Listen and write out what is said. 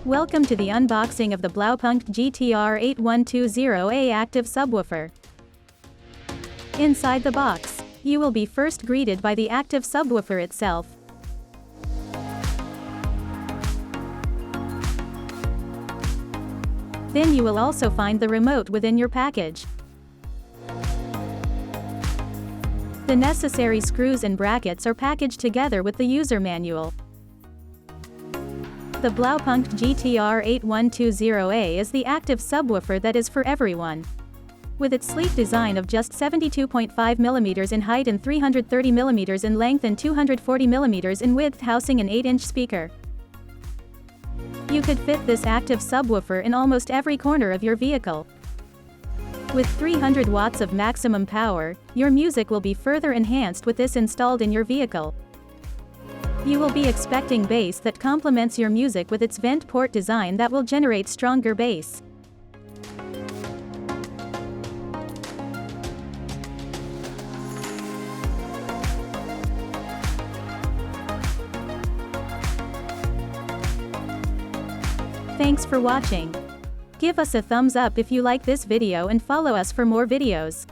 Welcome to the unboxing of the Blaupunkt GTR8120A active subwoofer. Inside the box, you will be first greeted by the active subwoofer itself. Then you will also find the remote within your package. The necessary screws and brackets are packaged together with the user manual. The Blaupunkt GTR8120A is the active subwoofer that is for everyone. With its sleek design of just 72.5 mm in height and 330 mm in length and 240 mm in width, housing an 8-inch speaker. You could fit this active subwoofer in almost every corner of your vehicle. With 300 watts of maximum power, your music will be further enhanced with this installed in your vehicle. You will be expecting bass that complements your music with its vent port design that will generate stronger bass. Thanks for watching. Give us a thumbs up if you like this video and follow us for more videos.